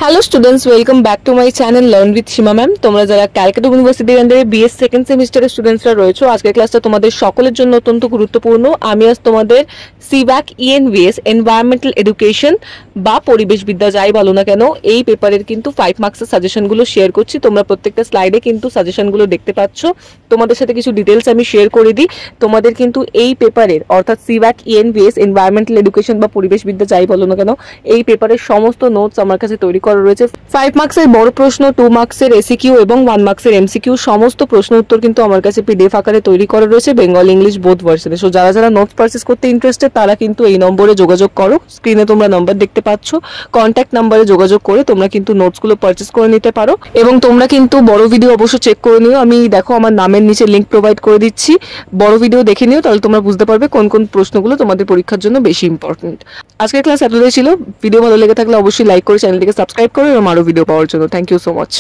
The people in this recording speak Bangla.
Hello students, welcome back to my channel learn with Seema ma'am. তোমরা যারা ক্যালকাটা ইউনিভার্সিটির আন্ডারে বিএস সেকেন্ড সেমিস্টারের স্টুডেন্টসরা রয়েছো, আজকের ক্লাসটা তোমাদের সকলের জন্য অত্যন্ত গুরুত্বপূর্ণ। আমি আজ তোমাদের সিব্যাক ইএনভিএস এনভায়রনমেন্টাল এডুকেশন বা পরিবেশবিদ্যা যাই বলো না কেন, এই পেপারের কিন্তু 5 মার্কসের সাজেশনগুলো শেয়ার করছি। তোমরা প্রত্যেকটা স্লাইডে কিন্তু সাজেশনগুলো দেখতে পাচ্ছ। তোমাদের সাথে কিছু ডিটেলস আমি শেয়ার করে দিই। তোমাদের কিন্তু এই পেপারের অর্থাৎ সিব্যাক ইএনভিএস এনভায়রনমেন্টাল এডুকেশন বা পরিবেশবিদ্যা যাই বলো না কেন, এই পেপারের সমস্ত নোটস আমার কাছে তৈরি করা রয়েছে। 5 মার্কসের বড় প্রশ্ন, 2 মার্কসের এসিকিউ এবং 1 মার্কসের এমসিকিউ সমস্ত প্রশ্ন উত্তর কিন্তু আমার কাছে পিডিএফ আকারে তৈরি করা রয়েছে, বেঙ্গল ইংলিশ বোথ ভার্সনে। সো যারা যারা নোটস পারচেজ করতে ইন্টারেস্টেড তারা কিন্তু এই নম্বরে যোগাযোগ করো। স্ক্রিনে তোমরা নাম্বার দেখতে পাচ্ছ, কন্ট্যাক্ট নাম্বারে যোগাযোগ করে তোমরা কিন্তু নোটসগুলো পারচেজ করে নিতে পারো। এবং তোমরা কিন্তু বড় ভিডিও অবশ্য চেক করে নিও। আমি দেখো আমার নামের নিচে লিঙ্ক প্রোভাইড করে দিচ্ছি, বড় ভিডিও দেখে নিও, তাহলে তোমরা বুঝতে পারবে কোন কোন প্রশ্নগুলো তোমাদের পরীক্ষার জন্য বেশি ইম্পর্টেন্ট। আজকের ক্লাস এতটাই ছিল। ভিডিও ভালো লেগে থাকলে অবশ্যই লাইক করে চ্যানেলটিকে সাবস্ক্রাইব করো এবং আরো ভিডিও পাওয়ার জন্য। Thank you so much.